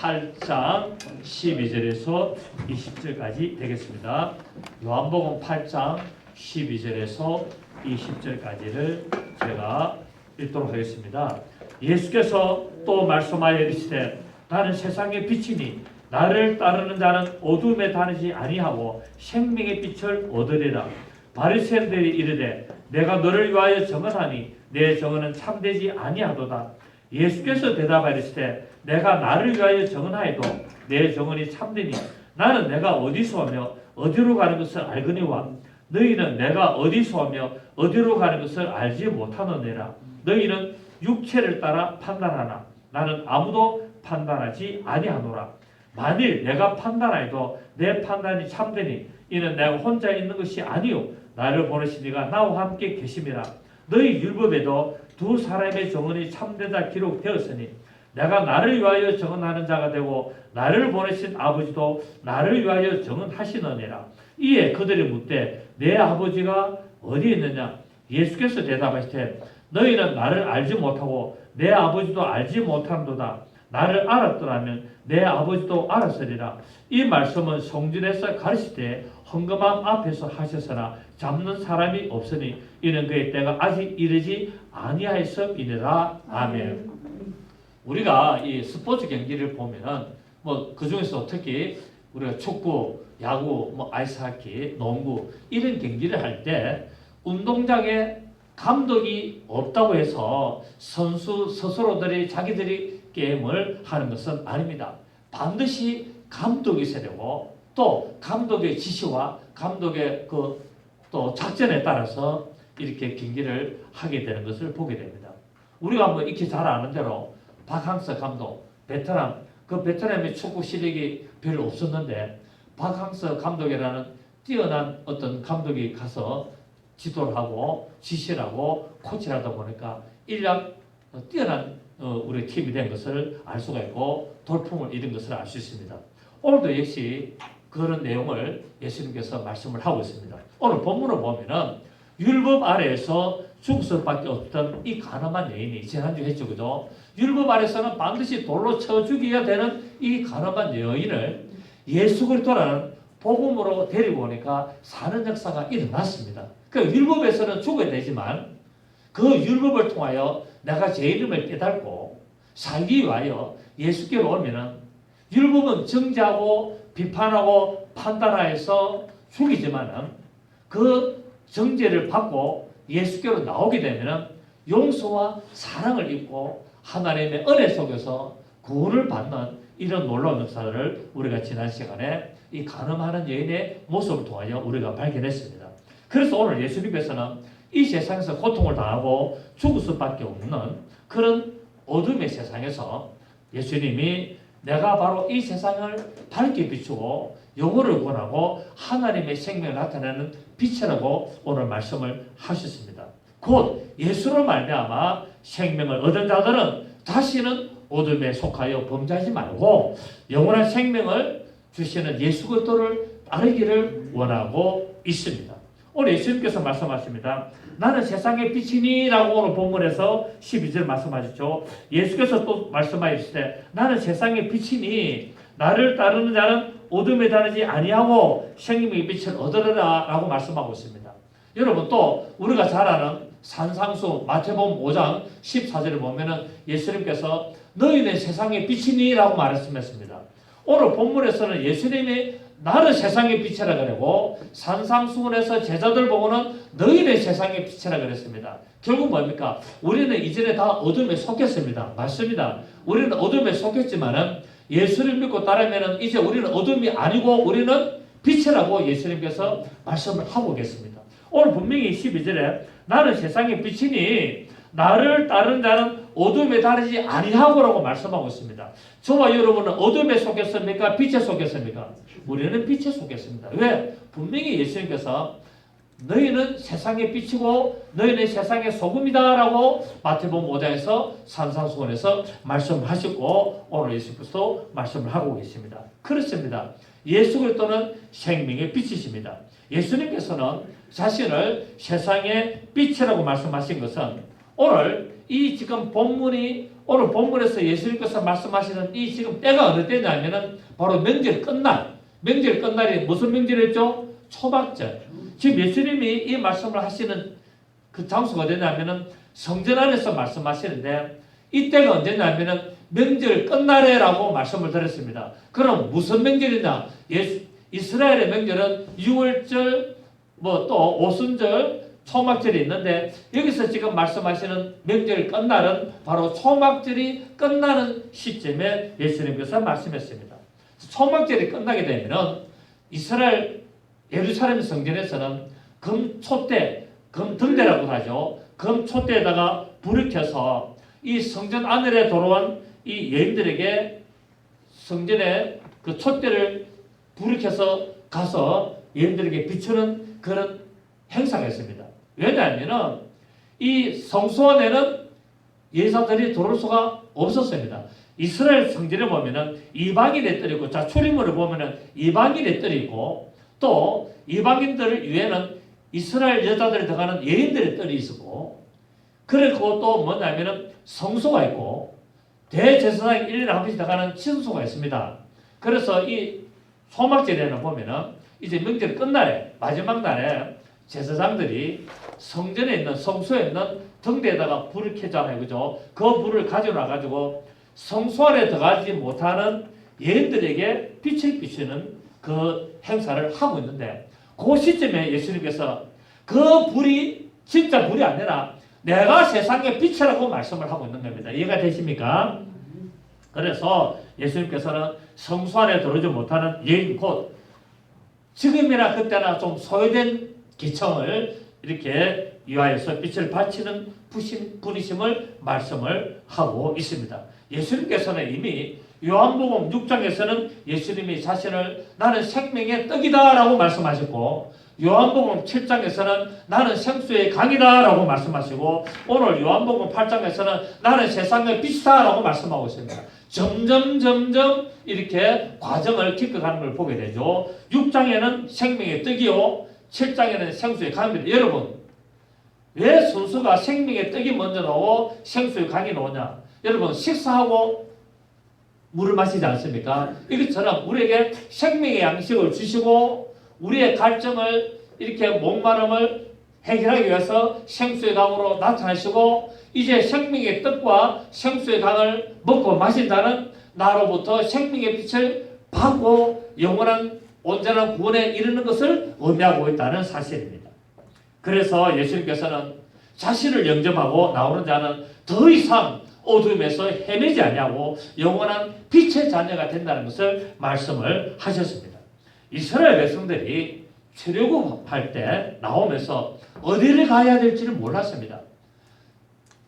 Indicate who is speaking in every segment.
Speaker 1: 8장 12절에서 20절까지 되겠습니다. 요한복음 8장 12절에서 20절까지를 제가 읽도록 하겠습니다. 예수께서 또 말씀하여 이르시되 나는 세상의 빛이니 나를 따르는 자는 어둠에 다니지 아니하고 생명의 빛을 얻으리라. 바리새인들이 이르되 내가 너를 위하여 정언하니 내 정언은 참되지 아니하도다. 예수께서 대답하시되 내가 나를 위하여 정언하여도 내 정언이 참되니 나는 내가 어디서 오며 어디로 가는 것을 알거니와 너희는 내가 어디서 오며 어디로 가는 것을 알지 못하느니라. 너희는 육체를 따라 판단하나 나는 아무도 판단하지 아니하노라. 만일 내가 판단하여도 내 판단이 참되니 이는 내가 혼자 있는 것이 아니요 나를 보내신 이가 나와 함께 계심이라. 너희 율법에도 두 사람의 정언이 참되다 기록되었으니 내가 나를 위하여 정언하는 자가 되고 나를 보내신 아버지도 나를 위하여 정언하시느니라. 이에 그들이 묻되 내 아버지가 어디 있느냐? 예수께서 대답하시되 너희는 나를 알지 못하고 내 아버지도 알지 못한도다. 나를 알았더라면 내 아버지도 알았으리라. 이 말씀은 성전에서 가르치되 헌금함 앞에서 하셨으나 잡는 사람이 없으니 이는 그의 때가 아직 이르지 아니하였음이니라. 아멘. 우리가 이 스포츠 경기를 보면은 뭐 그 중에서 특히 우리가 축구, 야구, 뭐 아이스하키, 농구 이런 경기를 할 때 운동장에 감독이 없다고 해서 선수 스스로들이 자기들이 게임을 하는 것은 아닙니다. 반드시 감독이 있어야 되고 또 감독의 지시와 감독의 또 작전에 따라서 이렇게 경기를 하게 되는 것을 보게 됩니다. 우리가 뭐 익히 잘 아는 대로 박항서 감독, 베트남, 그 베트남의 축구 실력이 별로 없었는데 박항서 감독이라는 뛰어난 어떤 감독이 가서 지도를 하고 지시를 하고 코치를 하다 보니까 일량 뛰어난 우리 팀이 된 것을 알 수가 있고 돌풍을 잃은 것을 알 수 있습니다. 오늘도 역시 그런 내용을 예수님께서 말씀을 하고 있습니다. 오늘 본문을 보면은 율법 아래에서 죽을 수밖에 없던 이 가늠한 여인이 지난주에 했죠, 그죠? 율법 아래서는 반드시 돌로 쳐 죽여야 되는 이 가늠한 여인을 예수 그리스도라는 복음으로 데리고 오니까 사는 역사가 일어났습니다. 그 율법에서는 죽어야 되지만 그 율법을 통하여 내가 제 이름을 깨닫고 살기 위하여 예수께로 오면은 율법은 정죄하고 비판하고 판단하여서 죽이지만은 그 정죄를 받고 예수께로 나오게 되면은 용서와 사랑을 입고 하나님의 은혜 속에서 구원을 받는 이런 놀라운 역사를 우리가 지난 시간에 이 간음하는 여인의 모습을 통하여 우리가 발견했습니다. 그래서 오늘 예수님께서는 이 세상에서 고통을 당하고 죽을 수밖에 없는 그런 어둠의 세상에서 예수님이 내가 바로 이 세상을 밝게 비추고 영혼을 구원하고 하나님의 생명을 나타내는 빛이라고 오늘 말씀을 하셨습니다. 곧 예수로 말미암아 생명을 얻은 자들은 다시는 어둠에 속하여 범죄하지 말고 영원한 생명을 주시는 예수 그리스도를 따르기를 원하고 있습니다. 오늘 예수님께서 말씀하십니다. 나는 세상의 빛이니 라고 오늘 본문에서 12절 말씀하셨죠. 예수께서 또 말씀하시되 나는 세상의 빛이니 나를 따르는 자는 어둠에 다니지 아니하고 생명의 빛을 얻으리라 라고 말씀하고 있습니다. 여러분 또 우리가 잘 아는 산상수 마태복음 5장 14절을 보면은 예수님께서 너희는 세상의 빛이니 라고 말씀했습니다. 오늘 본문에서는 예수님이 나는 세상의 빛이라 그러고 산상수훈에서 제자들 보고는 너희는 세상의 빛이라 그랬습니다. 결국 뭡니까? 우리는 이전에 다 어둠에 속했습니다. 맞습니다. 우리는 어둠에 속했지만은 예수를 믿고 따르면은 이제 우리는 어둠이 아니고 우리는 빛이라고 예수님께서 말씀을 하고 계십니다. 오늘 분명히 12절에 나는 세상의 빛이니 나를 따르는 자는 어둠에 다니지 아니하고라고 말씀하고 있습니다. 저와 여러분은 어둠에 속했습니까? 빛에 속했습니까? 우리는 빛에 속했습니다. 왜? 분명히 예수님께서 너희는 세상의 빛이고 너희는 세상의 소금이다 라고 마태복음 5장에서 산상수훈에서 말씀하셨고 오늘 예수께서 말씀을 하고 계십니다. 그렇습니다. 예수 그리스도는 생명의 빛이십니다. 예수님께서는 자신을 세상의 빛이라고 말씀하신 것은 오늘 이 지금 본문이 오늘 본문에서 예수님께서 말씀하시는 이 지금 때가 어느 때냐면은 바로 명절 끝날. 명절 끝날이 무슨 명절이었죠? 초막절. 지금 예수님이 이 말씀을 하시는 그 장소가 어디냐면은 성전 안에서 말씀하시는데 이때가 언제냐면은 명절 끝날에라고 말씀을 드렸습니다. 그럼 무슨 명절이냐? 이스라엘의 명절은 6월절, 뭐 또 오순절, 초막절이 있는데 여기서 지금 말씀하시는 명절 끝날은 바로 초막절이 끝나는 시점에 예수님께서 말씀했습니다. 초막절이 끝나게 되면은 이스라엘 예루살렘 성전에서는 금촛대, 금등대라고 하죠. 금촛대에다가 불을 켜서 이 성전 안으로 들어온 이 여인들에게 성전에 그 촛대를 불을 켜서 가서 여인들에게 비추는 그런 행사가 있습니다. 왜냐하면 이 성소 안에는 예사들이 들어올 수가 없었습니다. 이스라엘 성전에 보면은 이방인의 뜰이 있고, 자 출입문을 보면은 이방인의 뜰이 있고, 또 이방인들 위에는 이스라엘 여자들이 들어가는 여인들의 뜰이 있었고, 그리고 또 뭐냐면은 성소가 있고, 대제사장이 1년에 한 번씩 들어가는 친소가 있습니다. 그래서 이 소막절에는 보면은 이제 명절 끝날에, 마지막 날에 제사장들이 성전에 있는, 성소에 있는 등대에다가 불을 켜잖아요. 그죠? 그 불을 가져놔가지고 성소 안에 들어가지 못하는 여인들에게 빛을 비추는 그 행사를 하고 있는데, 그 시점에 예수님께서 그 불이 진짜 불이 아니라 내가 세상의 빛이라고 말씀을 하고 있는 겁니다. 이해가 되십니까? 그래서 예수님께서는 성소 안에 들어오지 못하는 여인, 곧 지금이나 그때나 좀 소외된 기청을 이렇게 위하여서 빛을 바치는 분이심을 말씀을 하고 있습니다. 예수님께서는 이미 요한복음 6장에서는 예수님이 자신을 나는 생명의 떡이다 라고 말씀하셨고, 요한복음 7장에서는 나는 생수의 강이다 라고 말씀하시고, 오늘 요한복음 8장에서는 나는 세상의 빛이다 라고 말씀하고 있습니다. 점점 이렇게 과정을 겪어가는 걸 보게 되죠. 6장에는 생명의 떡이요, 7장에는 생수의 강입니다. 여러분, 왜 순서가 생명의 떡이 먼저 나오고 생수의 강이 나오냐? 여러분, 식사하고 물을 마시지 않습니까? 이것처럼 우리에게 생명의 양식을 주시고 우리의 갈증을, 이렇게 목마름을 해결하기 위해서 생수의 강으로 나타나시고, 이제 생명의 떡과 생수의 강을 먹고 마신 자는 나로부터 생명의 빛을 받고 영원한 온전한 구원에 이르는 것을 의미하고 있다는 사실입니다. 그래서 예수님께서는 자신을 영접하고 나오는 자는 더 이상 어둠에서 헤매지 아니하고 영원한 빛의 자녀가 된다는 것을 말씀을 하셨습니다. 이스라엘 백성들이 출애굽할 때 나오면서 어디를 가야 될지를 몰랐습니다.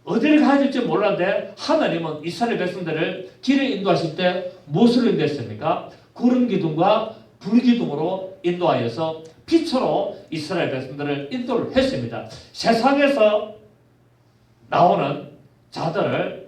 Speaker 1: 어디를 가야 될지 몰랐는데 하나님은 이스라엘 백성들을 길에 인도하실 때 무엇으로 인도했습니까? 구름 기둥과 불 기둥으로 인도하여서 빛으로 이스라엘 백성들을 인도를 했습니다. 세상에서 나오는 자들을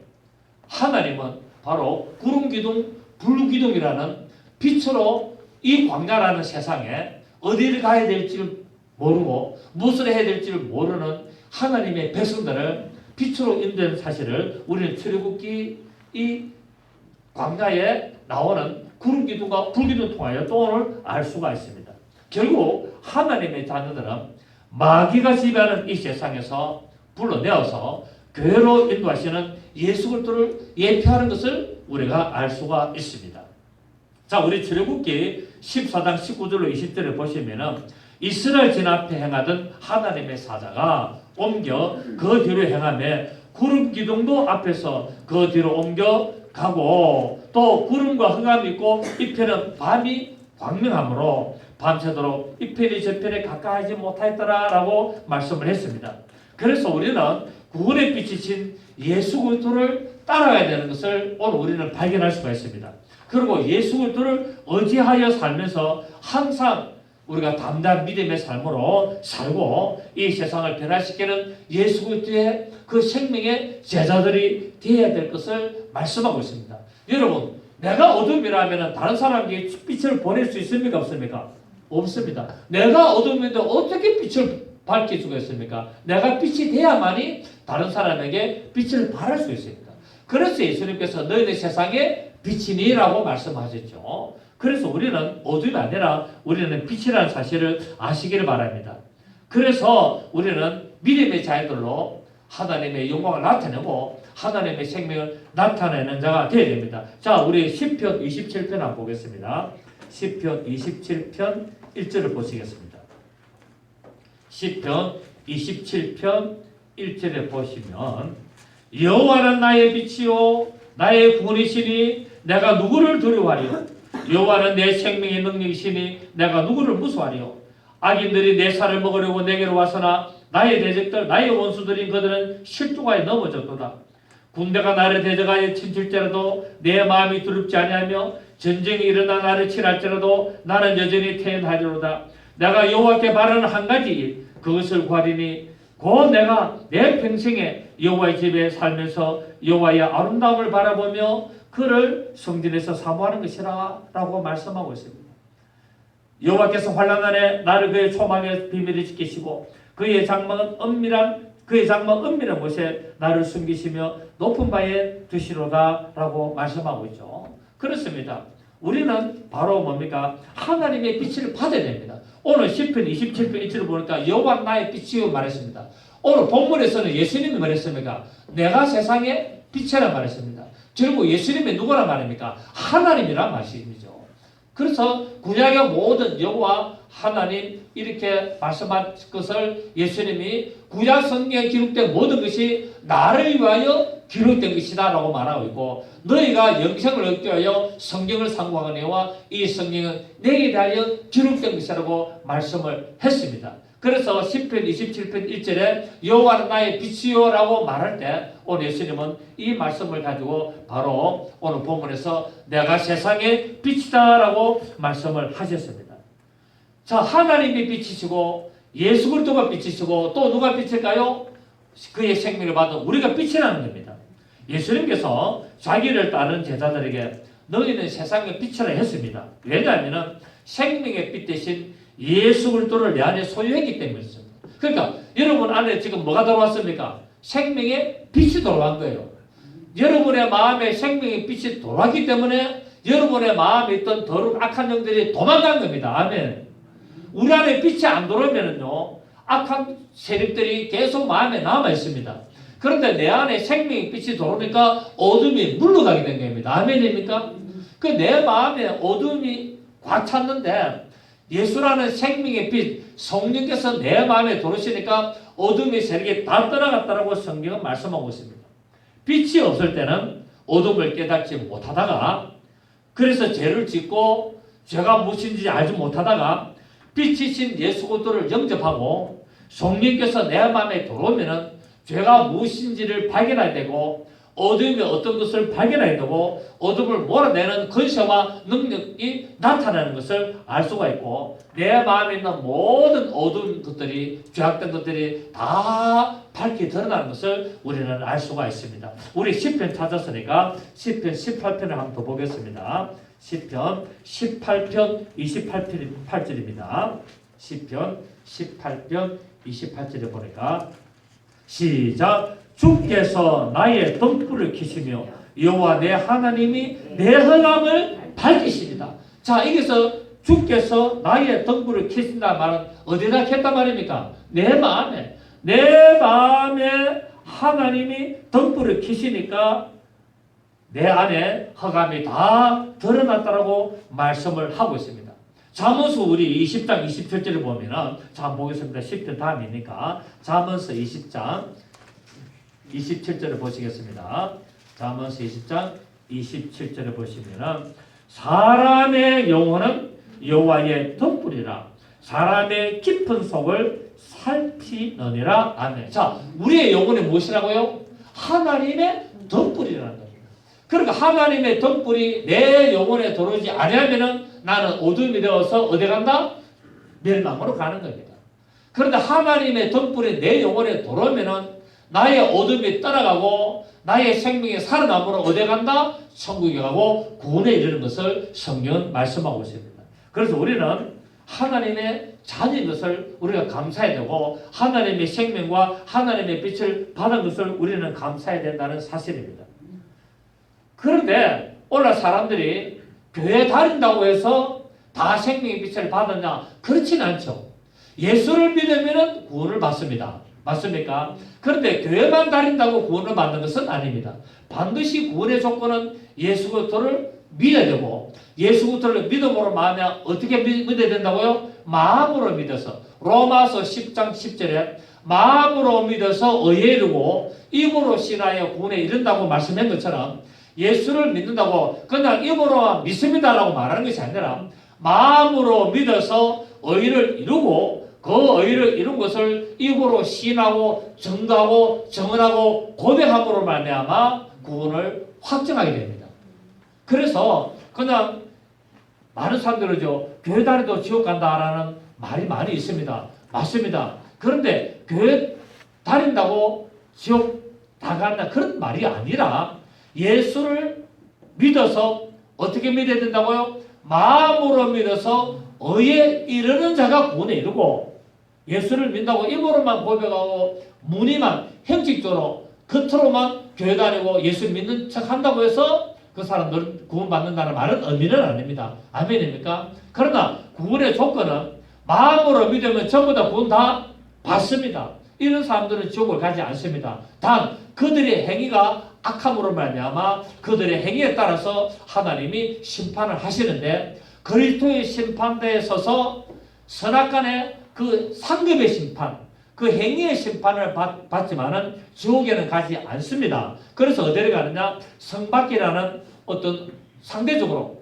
Speaker 1: 하나님은 바로 구름 기둥, 불 기둥이라는 빛으로 이 광야라는 세상에 어디를 가야 될지를 모르고 무엇을 해야 될지를 모르는 하나님의 백성들을 빛으로 인도하는 사실을 우리는 출애굽기 이 광야에 나오는 구름 기둥과 불 기둥을 통하여 또 오늘 알 수가 있습니다. 결국 하나님의 자녀들은 마귀가 지배하는 이 세상에서 불러내어서 교회로 인도하시는 예수 그리스도를 예표하는 것을 우리가 알 수가 있습니다. 자, 우리 출애굽기 14장 19절로 20절을 보시면은 이스라엘 진 앞에 행하던 하나님의 사자가 옮겨 그 뒤로 행하며 구름 기둥도 앞에서 그 뒤로 옮겨 가고, 또 구름과 흑암이 있고 이편은 밤이 광명하므로 밤새도록 이편이 저편에 가까이 하지 못하였더라라고 말씀을 했습니다. 그래서 우리는 구원의 빛이신 예수 그리스도를 따라가야 되는 것을 오늘 우리는 발견할 수가 있습니다. 그리고 예수 그리스도를 의지하여 살면서 항상 우리가 담대한 믿음의 삶으로 살고 이 세상을 변화시키는 예수 그리스도의 그 생명의 제자들이 되어야 될 것을 말씀하고 있습니다. 여러분, 내가 어둠이라면 다른 사람에게 빛을 보낼 수 있습니까? 없습니까? 없습니다. 내가 어둠인데 어떻게 빛을 밝힐 수가 있습니까? 내가 빛이 돼야만이 다른 사람에게 빛을 발할 수 있습니다. 그래서 예수님께서 너희는 세상의 빛이니라고 말씀하셨죠. 그래서 우리는 어둠이 아니라 우리는 빛이라는 사실을 아시기를 바랍니다. 그래서 우리는 믿음의 자녀들로 하나님의 영광을 나타내고 하나님의 생명을 나타내는 자가 되어야 됩니다. 자, 우리 시편 27편 한번 보겠습니다. 시편 27편 1절을 보시겠습니다. 시편 27편 1절에 보시면 여호와는 나의 빛이요 나의 구원이시니 내가 누구를 두려워하리요 여호와는 내 생명의 능력이시니 내가 누구를 무서워하리요 악인들이 내 살을 먹으려고 내게로 와서나 나의 대적들 나의 원수들인 그들은 실두가에 넘어졌도다. 군대가 나를 대적하여 친칠지라도 내 마음이 두렵지 아니하며 전쟁이 일어나 나를 칠할지라도 나는 여전히 태연하리로다. 내가 여호와께 바라는 한 가지 일 그것을 구하리니 곧 내가 내 평생에 여호와의 집에 살면서 여호와의 아름다움을 바라보며 그를 성전에서 사모하는 것이라 라고 말씀하고 있습니다. 여호와께서 환난 날에 나를 그의 초막의 비밀을 지키시고 그의 장막은 은밀한 곳에 나를 숨기시며 높은 바에 두시로다 라고 말씀하고 있죠. 그렇습니다. 우리는 바로 뭡니까? 하나님의 빛을 받아야 됩니다. 오늘 시편 27편 1절을 보니까 여호와 나의 빛이요 말했습니다. 오늘 본문에서는 예수님이 말했습니까? 내가 세상의 빛이라 말했습니다. 결국 예수님이 누구라 말입니까? 하나님이란 말씀이죠. 그래서 구약의 모든 여호와 하나님 이렇게 말씀한 것을 예수님이 구약 성경에 기록된 모든 것이 나를 위하여 기록된 것이다 라고 말하고 있고 너희가 영생을 얻기 위하여 성경을 상고하거니와 이 성경은 내게 대하여 기록된 것이라고 말씀을 했습니다. 그래서 시편 27편 1절에 여호와는 나의 빛이요 라고 말할 때 오늘 예수님은 이 말씀을 가지고 바로 오늘 본문에서 내가 세상의 빛이다 라고 말씀을 하셨습니다. 자, 하나님이 빛이시고 예수 그리스도가 빛이시고 또 누가 빛일까요? 그의 생명을 받은 우리가 빛이라는 겁니다. 예수님께서 자기를 따르는 제자들에게 너희는 세상의 빛이라 했습니다. 왜냐하면 생명의 빛 대신 예수 그리스도를 내 안에 소유했기 때문이었습니다. 그러니까 여러분 안에 지금 뭐가 들어왔습니까? 생명의 빛이 들어간 거예요. 여러분의 마음에 생명의 빛이 들어왔기 때문에 여러분의 마음에 있던 더러운 악한 영들이 도망간 겁니다. 아멘. 우리 안에 빛이 안 들어오면요 악한 세력들이 계속 마음에 남아 있습니다. 그런데 내 안에 생명의 빛이 들어오니까 어둠이 물러가게 된 겁니다. 아멘입니까? 그 내 마음에 어둠이 꽉 찼는데 예수라는 생명의 빛 성령께서 내 마음에 들어오시니까 어둠의 세력이 다 떠나갔다라고 성경은 말씀하고 있습니다. 빛이 없을 때는 어둠을 깨닫지 못하다가 그래서 죄를 짓고 죄가 무엇인지 알지 못하다가 빛이신 예수 그리스도를 영접하고 성령께서 내 마음에 들어오면은 죄가 무엇인지를 발견하게 되고 어둠이 어떤 것을 발견하게 되고 어둠을 몰아내는 권세와 능력이 나타나는 것을 알 수가 있고 내 마음에 있는 모든 어두운 것들이 죄악된 것들이 다 밝게 드러나는 것을 우리는 알 수가 있습니다. 우리 시편 찾았으니까 시편 18편을 한번 더 보겠습니다. 시편 18편 28절입니다. 시편 18편 28절에 보니까 시작 주께서 나의 등불을 켜시며 여호와 내 하나님이 내 흑암을 밝히십니다. 자, 여기서 주께서 나의 등불을 켜신다 말은 어디다 켰단 말입니까? 내 마음에 하나님이 등불을 켜시니까 내 안에 흑암이 다 드러났다라고 말씀을 하고 있습니다. 잠언서 우리 20장 27절을 보면은 자 보겠습니다. 10편 다음이니까 잠언서 20장 27절을 보시겠습니다. 잠언서 20장 27절을 보시면은 사람의 영혼은 여호와의 등불이라 사람의 깊은 속을 살피느니라. 아멘. 자, 우리의 영혼이 무엇이라고요? 하나님의 등불이라는 겁니다. 그러니까 하나님의 등불이 내 영혼에 들어오지 아니하면은 나는 어둠이 되어서 어디 간다? 멸망으로 가는 겁니다. 그런데 하나님의 등불이 내 영혼에 들어오면은 나의 어둠이 떠나가고 나의 생명이 살아남으로 어디 간다? 천국에 가고 구원에 이르는 것을 성경은 말씀하고 있습니다. 그래서 우리는 하나님의 자녀인 것을 우리가 감사해야 되고 하나님의 생명과 하나님의 빛을 받은 것을 우리는 감사해야 된다는 사실입니다. 그런데 오늘 사람들이 교회 다닌다고 해서 다 생명의 빛을 받았냐? 그렇진 않죠. 예수를 믿으면 구원을 받습니다. 맞습니까? 그런데 교회만 다닌다고 구원을 받는 것은 아닙니다. 반드시 구원의 조건은 예수 그리스도를 믿어야 되고, 예수 그리스도를 믿음으로 말하면 어떻게 믿어야 된다고요? 마음으로 믿어서. 로마서 10장 10절에 마음으로 믿어서 의에 이르고 입으로 신하여 구원에 이른다고 말씀한 것처럼, 예수를 믿는다고 그냥 입으로 믿습니다라고 말하는 것이 아니라 마음으로 믿어서 의를 이루고, 그 의를 이룬 것을 입으로 시인하고 증거하고 증언하고 고백함으로 말미암아 구원을 확정하게 됩니다. 그래서 그냥 많은 사람들은 교회 다니도 지옥 간다라는 말이 많이 있습니다. 맞습니다. 그런데 교회 다닌다고 지옥 다 간다 그런 말이 아니라, 예수를 믿어서 어떻게 믿어야 된다고요? 마음으로 믿어서 의에 이르는 자가 구원에 이르고, 예수를 믿는다고 입으로만 고백하고 무늬만 형식적으로 겉으로만 교회 다니고 예수 믿는 척 한다고 해서 그 사람들은 구원받는다는 말은 의미는 아닙니다. 아멘입니까? 그러나 구원의 조건은 마음으로 믿으면 전부 다 구원 다 받습니다. 이런 사람들은 지옥을 가지 않습니다. 단 그들의 행위가 악함으로 말미암아 그들의 행위에 따라서 하나님이 심판을 하시는데, 그리스도의 심판대에 서서 선악간의 그 상급의 심판, 그 행위의 심판을 받지만은 지옥에는 가지 않습니다. 그래서 어디를 가느냐? 성밖이라는 어떤 상대적으로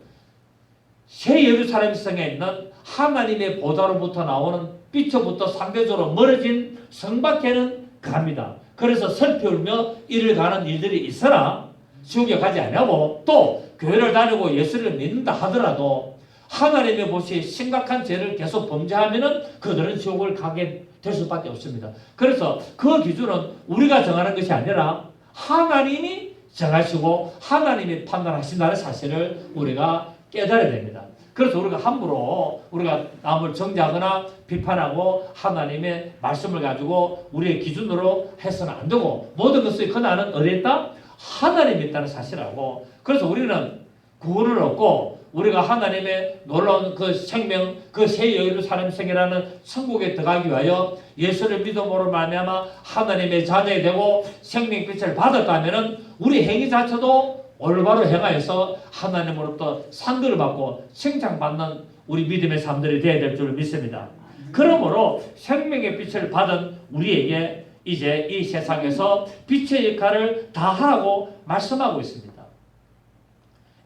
Speaker 1: 새 예루살렘 성에 있는 하나님의 보좌로부터 나오는 빛으로부터 상대적으로 멀어진 성밖에는 갑니다. 그래서 슬피 울며 이를 가는 일들이 있으나 지옥에 가지 않냐고, 또 교회를 다니고 예수를 믿는다 하더라도 하나님의 보시기에 심각한 죄를 계속 범죄하면은 그들은 지옥을 가게 될 수밖에 없습니다. 그래서 그 기준은 우리가 정하는 것이 아니라 하나님이 정하시고 하나님이 판단하신다는 사실을 우리가 깨달아야 됩니다. 그래서 우리가 함부로 우리가 남을 정죄하거나 비판하고 하나님의 말씀을 가지고 우리의 기준으로 해서는 안 되고, 모든 것의 근원은 어디에 있다? 하나님이 있다는 사실하고, 그래서 우리는 구원을 얻고 우리가 하나님의 놀라운 그 생명, 그 새 예루살렘 성이라는 천국에 들어가기 위하여 예수를 믿음으로 말미암아 하나님의 자녀가 되고 생명빛을 받았다면은 우리 행위 자체도 올바로 행하여서 하나님으로부터 상급을 받고 칭찬받는 우리 믿음의 사람들이 되어야 될 줄 믿습니다. 그러므로 생명의 빛을 받은 우리에게 이제 이 세상에서 빛의 역할을 다 하라고 말씀하고 있습니다.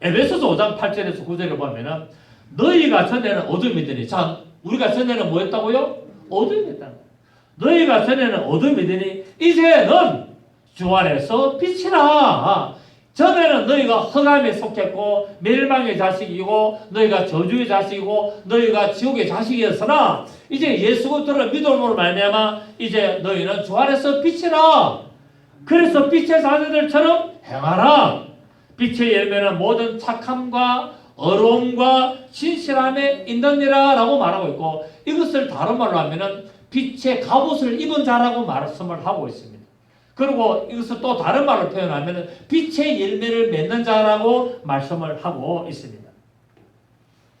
Speaker 1: 에베소서 5장 8절에서 9절을 보면은 너희가 전에는 어둠이더니, 자, 우리가 전에는 뭐였다고요? 어둠이었다는 거예요. 너희가 전에는 어둠이더니 이제는 주 안에서 빛이라. 전에는 너희가 흑암에 속했고 멸망의 자식이고 너희가 저주의 자식이고 너희가 지옥의 자식이었으나 이제 예수 그리스도를 믿음으로 말미암아 이제 너희는 주 안에서 빛이라. 그래서 빛의 자녀들처럼 행하라. 빛의 열매는 모든 착함과 어려움과 진실함에 있느니라 라고 말하고 있고, 이것을 다른 말로 하면은 빛의 갑옷을 입은 자라고 말씀을 하고 있습니다. 그리고 이것을 또 다른 말로 표현하면은 빛의 열매를 맺는 자라고 말씀을 하고 있습니다.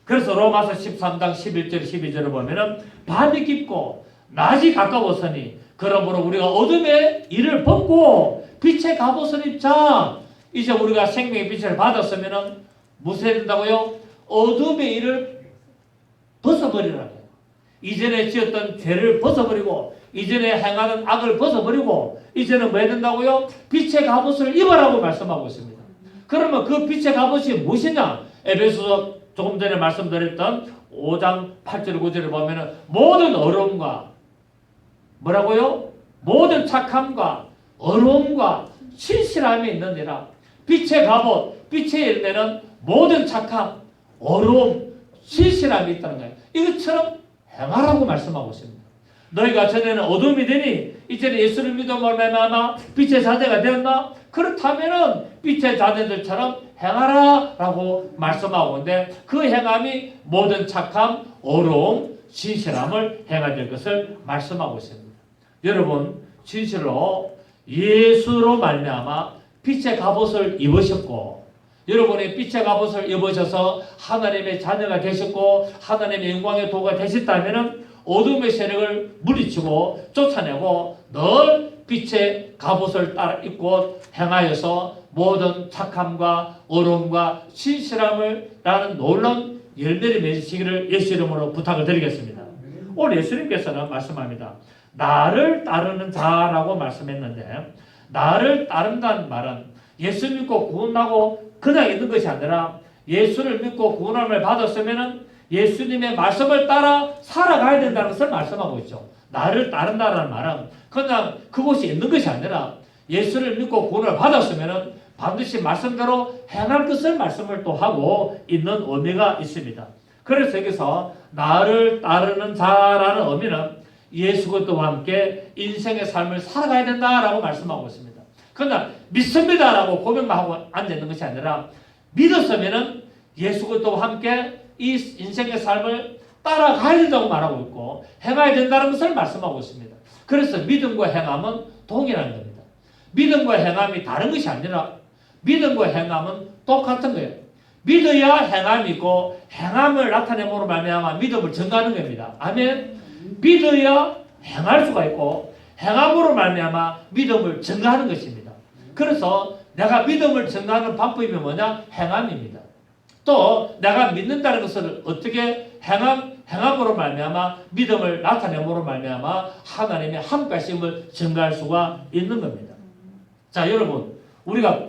Speaker 1: 그래서 로마서 13장 11절 12절을 보면은 밤이 깊고 낮이 가까웠으니 그러므로 우리가 어둠의 일을 벗고 빛의 갑옷을 입자. 이제 우리가 생명의 빛을 받았으면은 무슨 해야 된다고요? 어둠의 일을 벗어버리라고요. 이전에 지었던 죄를 벗어버리고 이전에 행하는 악을 벗어버리고 이제는 뭐 해야 된다고요? 빛의 갑옷을 입으라고 말씀하고 있습니다. 그러면 그 빛의 갑옷이 무엇이냐? 에베소서 조금 전에 말씀드렸던 5장 8절 9절을 보면은 모든 어려움과 뭐라고요? 모든 착함과 어려움과 신실함이 있느니라. 빛의 갑옷, 빛의 열매는 모든 착함, 어려움, 신실함이 있다는 거예요. 이것처럼 행하라고 말씀하고 있습니다. 너희가 전에는 어둠이 되니 이제는 예수를 믿음으로 말미암아 빛의 자녀가 되었나? 그렇다면은 빛의 자녀들처럼 행하라 라고 말씀하고 있는데, 그 행함이 모든 착함, 어려움, 진실함을 행해야 될 것을 말씀하고 있습니다. 여러분, 진실로 예수로 말미암아 빛의 갑옷을 입으셨고 여러분의 빛의 갑옷을 입으셔서 하나님의 자녀가 되셨고 하나님의 영광의 도가 되셨다면 어둠의 세력을 물리치고 쫓아내고 늘 빛의 갑옷을 따라 입고 행하여서 모든 착함과 어려움과 신실함을 라는 놀라운 열매를 맺으시기를 예수 이름으로 부탁을 드리겠습니다. 오늘 예수님께서는 말씀합니다. 나를 따르는 자라고 말씀했는데 나를 따른다는 말은 예수 믿고 구원하고 그냥 있는 것이 아니라 예수를 믿고 구원함을 받았으면 예수님의 말씀을 따라 살아가야 된다는 것을 말씀하고 있죠. 나를 따른다는 말은 그냥 그곳이 있는 것이 아니라 예수를 믿고 구원을 받았으면 반드시 말씀대로 행할 것을 말씀을 또 하고 있는 의미가 있습니다. 그래서 여기서 나를 따르는 자라는 의미는 예수 그리스도와 함께 인생의 삶을 살아가야 된다라고 말씀하고 있습니다. 그러나 믿습니다라고 고백만 하고 앉아있는 것이 아니라 믿었으면 예수 그리스도와 함께 이 인생의 삶을 따라가야 된다고 말하고 있고 행해야 된다는 것을 말씀하고 있습니다. 그래서 믿음과 행함은 동일한 겁니다. 믿음과 행함이 다른 것이 아니라 믿음과 행함은 똑같은 거예요. 믿어야 행함이 있고 행함을 나타내므로 말미암아 믿음을 증가하는 겁니다. 아멘. 믿어야 행할 수가 있고 행함으로 말미암아 믿음을 증가하는 것입니다. 그래서 내가 믿음을 증가하는 방법이 뭐냐? 행함입니다. 또 내가 믿는다는 것을 어떻게 행함으로 말미암아 믿음을 나타내므로 말미암아 하나님의 함께하심을 증가할 수가 있는 겁니다. 자, 여러분, 우리가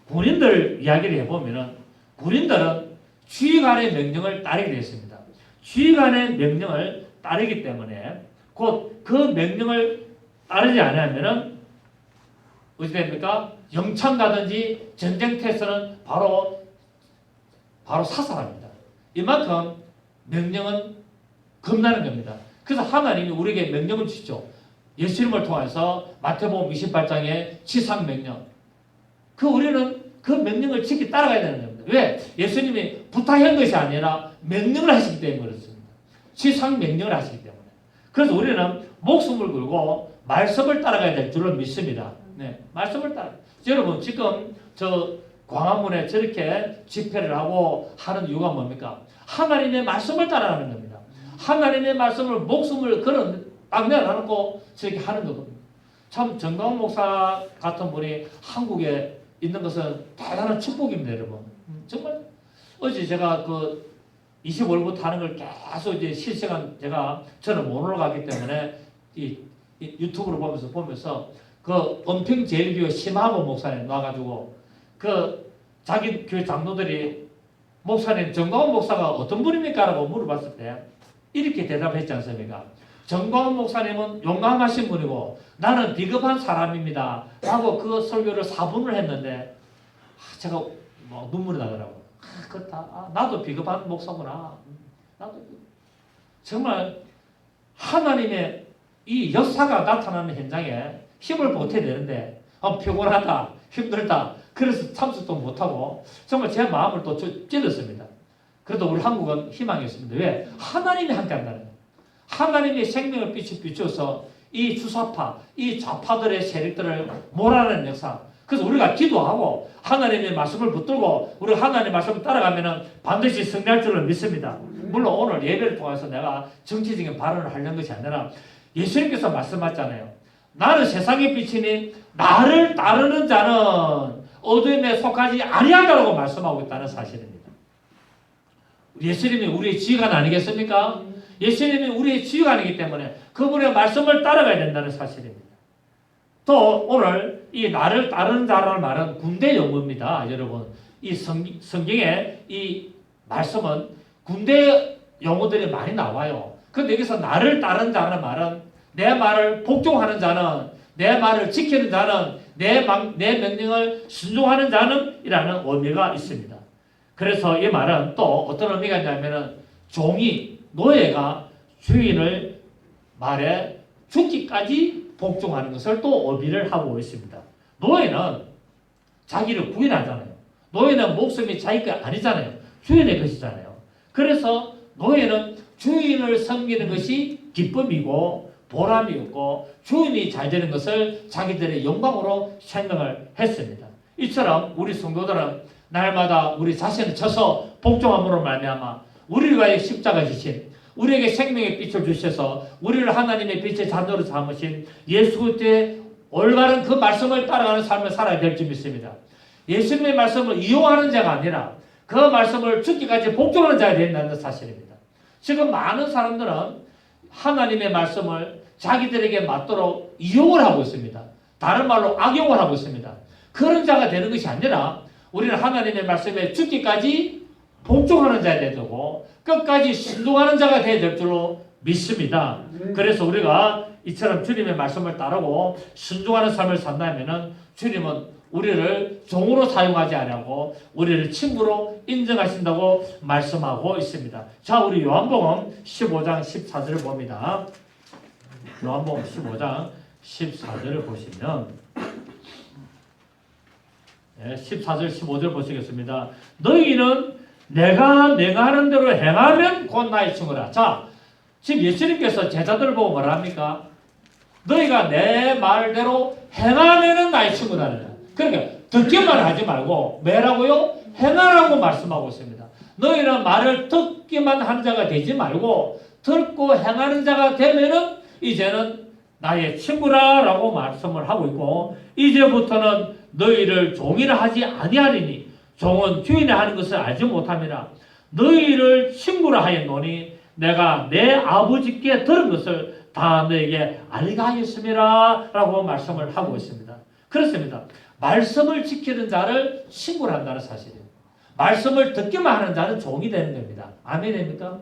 Speaker 1: 군인들 이야기를 해보면은 군인들은 지휘관의 명령을 따르게 되었습니다. 지휘관의 명령을 따르기 때문에 곧 그 명령을 따르지 않으면은 어떻게 됩니까? 영창 가든지 전쟁터에서는 바로 사살합니다. 이만큼 명령은 겁나는 겁니다. 그래서 하나님이 우리에게 명령을 주시죠. 예수님을 통해서 마태복음 28장의 지상명령. 우리는 그 명령을 지키 따라가야 되는 겁니다. 왜? 예수님이 부탁한 것이 아니라 명령을 하시기 때문에 그렇습니다. 지상명령을 하시기 때문에. 그래서 우리는 목숨을 걸고 말씀을 따라가야 될 줄로 믿습니다. 네, 말씀을 따라. 여러분, 지금 저 광화문에 저렇게 집회를 하고 하는 이유가 뭡니까? 하나님의 말씀을 따라가는 겁니다. 하나님의 말씀을 목숨을 걸은 딱 내려놓고 저렇게 하는 거거든요. 참 정광훈 목사 같은 분이 한국에 있는 것은 대단한 축복입니다, 여러분. 정말 어제 제가 그 25일부터 하는 걸 계속 이제 실시간 저는 못 올라가기 때문에 이 유튜브로 보면서 그 은평제일교회 심하고 목사님 나와가지고 그 자기 교회 장로들이 목사님 정광훈 목사가 어떤 분입니까? 라고 물어봤을 때 이렇게 대답했지 않습니까? 정광훈 목사님은 용감하신 분이고 나는 비겁한 사람입니다. 라고 그 설교를 4분을 했는데 제가 뭐 눈물이 나더라고요. 그렇다. 나도 비겁한 목사구나. 나도 정말 하나님의 이 역사가 나타나는 현장에 힘을 보태야 되는데 피곤하다, 힘들다. 그래서 참석도 못하고 정말 제 마음을 또 찔렀습니다. 그래도 우리 한국은 희망이 있습니다. 왜? 하나님이 함께한다는 거예요. 하나님의 생명을 비춰서 이 주사파, 이 좌파들의 세력들을 몰아내는 역사. 그래서 우리가 기도하고 하나님의 말씀을 붙들고 우리가 하나님의 말씀을 따라가면 반드시 승리할 줄을 믿습니다. 물론 오늘 예배를 통해서 내가 정치적인 발언을 하려는 것이 아니라 예수님께서 말씀하셨잖아요. 나는 세상의 빛이니 나를 따르는 자는 어둠에 속하지 아니하다고 말씀하고 있다는 사실입니다. 예수님이 우리의 지휘관 아니겠습니까? 예수님이 우리의 지휘관이기 때문에 그분의 말씀을 따라가야 된다는 사실입니다. 또 오늘 이 나를 따르는 자라는 말은 군대 용어입니다. 여러분, 이 성경에 이 말씀은 군대 용어들이 많이 나와요. 그런데 여기서 나를 따르는 자라는 말은 내 말을 복종하는 자는, 내 말을 지키는 자는, 내 명령을 순종하는 자는 이라는 의미가 있습니다. 그래서 이 말은 또 어떤 의미가 있냐면 종이, 노예가 주인을 말에 죽기까지 복종하는 것을 또 의미를 하고 있습니다. 노예는 자기를 부인하잖아요. 노예는 목숨이 자기 것 아니잖아요. 주인의 것이잖아요. 그래서 노예는 주인을 섬기는 것이 기쁨이고 보람이 없고 주인이 잘 되는 것을 자기들의 영광으로 생각을 했습니다. 이처럼 우리 성도들은 날마다 우리 자신을 쳐서 복종함으로 말미암아 우리를 위하여 십자가 지신 우리에게 생명의 빛을 주셔서 우리를 하나님의 빛의 자녀로 삼으신 예수 그리스도의 올바른 그 말씀을 따라가는 삶을 살아야 될 줄 믿습니다. 예수님의 말씀을 이용하는 자가 아니라 그 말씀을 죽기까지 복종하는 자가 된다는 사실입니다. 지금 많은 사람들은 하나님의 말씀을 자기들에게 맞도록 이용을 하고 있습니다. 다른 말로 악용을 하고 있습니다. 그런 자가 되는 것이 아니라 우리는 하나님의 말씀에 죽기까지 복종하는 자가 되야 되고 끝까지 순종하는 자가 되어야 될 줄로 믿습니다. 그래서 우리가 이처럼 주님의 말씀을 따르고 순종하는 삶을 산다면 주님은 우리를 종으로 사용하지 않고 우리를 친구로 인정하신다고 말씀하고 있습니다. 자, 우리 요한복음 15장 14절을 봅니다. 요한복음 15장 14절을 보시면 14절 15절 보시겠습니다. 너희는 내가 하는 대로 행하면 곧 나의 친구라. 자, 지금 예수님께서 제자들을 보고 뭐라 합니까? 너희가 내 말대로 행하면은 나의 친구다. 그러니까 듣기만 하지 말고 뭐라고요? 행하라고 말씀하고 있습니다. 너희는 말을 듣기만 하는 자가 되지 말고 듣고 행하는 자가 되면은 이제는 나의 친구라라고 말씀을 하고 있고 이제부터는 너희를 종이라 하지 아니하리니 종은 주인이 하는 것을 알지 못함이라. 너희를 친구라 하였노니 내가 내 아버지께 들은 것을 다 너에게 알게 하였음이라 라고 말씀을 하고 있습니다. 그렇습니다. 말씀을 지키는 자를 친구라 한다는 사실이에요. 말씀을 듣기만 하는 자는 종이 되는 겁니다. 아멘입니까?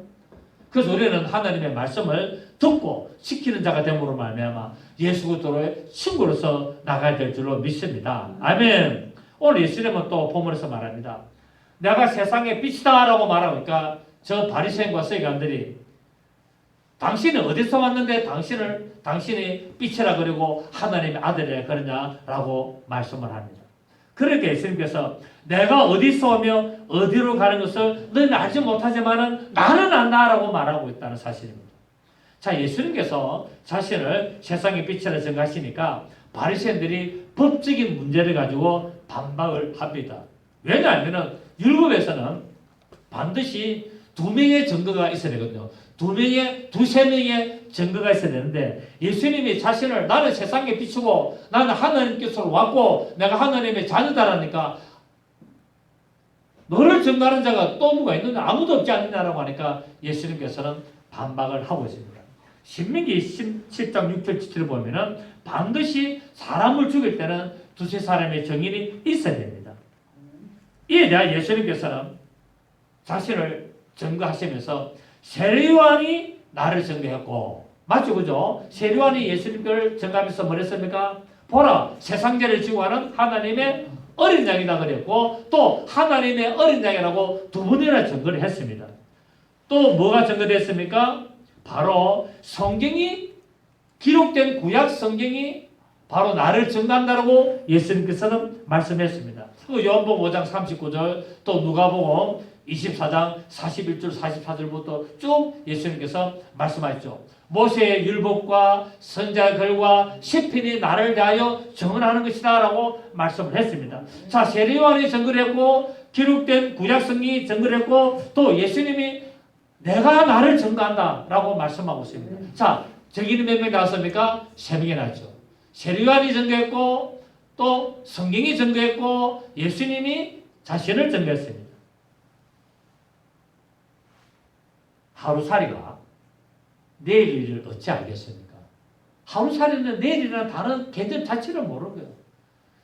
Speaker 1: 그래서 우리는 하나님의 말씀을 듣고 지키는 자가 됨으로 말미암아 예수 그리스도의 친구로서 나가야 될 줄로 믿습니다. 아멘. 오늘 예수님은 또 본문에서 말합니다. 내가 세상의 빛이다 라고 말하니까 저 바리새인과 서기관들이 당신은 어디서 왔는데 당신이 빛이라 그러고 하나님의 아들이라 그러냐라고 말씀을 합니다. 그러니까 예수님께서 내가 어디서 오며 어디로 가는 것을 너희는 알지 못하지만은 나는 안다라고 말하고 있다는 사실입니다. 자, 예수님께서 자신을 세상의 빛이라 정하시니까 바리새인들이 법적인 문제를 가지고 반박을 합니다. 왜냐하면 율법에서는 반드시 2명의 증거가 있어야 되거든요. 2-3명의 증거가 있어야 되는데 예수님이 자신을 나는 세상의 빛이고 나는 하나님께서 왔고 내가 하나님의 자녀다라니까 너를 증거하는 자가 또 누가 있느냐? 아무도 없지 않느냐라고 하니까 예수님께서는 반박을 하고 있습니다. 신명기 17장 6절 7절을 보면은 반드시 사람을 죽일 때는 2-3사람의 증인이 있어야 됩니다. 이에 대한 예수님께서는 자신을 증거하시면서 세례요한이 나를 증거했고 맞죠? 그죠? 세례요한이 예수님을 증거하면서 뭐랬습니까? 보라 세상 죄를 지고 하는 하나님의 어린 양이다 그랬고 또 하나님의 어린 양이라고 2번이나 증거를 했습니다. 또 뭐가 증거됐습니까? 바로 성경이 기록된 구약 성경이 바로 나를 증거한다라고 예수님께서는 말씀했습니다. 요한복음 5장 39절 또 누가복음 24장 41절 44절부터 쭉 예수님께서 말씀하셨죠. 모세의 율법과 선지자의 글과 시편이 나를 대하여 증언하는 것이다 라고 말씀을 했습니다. 자, 세례요한이 증거를 했고 기록된 구약성경이 증거를 했고 또 예수님이 내가 나를 증거한다 라고 말씀하고 있습니다. 자, 증인이 몇 명 나왔습니까? 3명이 나왔죠. 세례요한이 증거했고 또 성경이 증거했고 예수님이 자신을 증거했습니다. 하루살이가 내일 일을 어찌 알겠습니까? 하루살이는 내일이라는 다른 개념 자체를 모르는 거예요.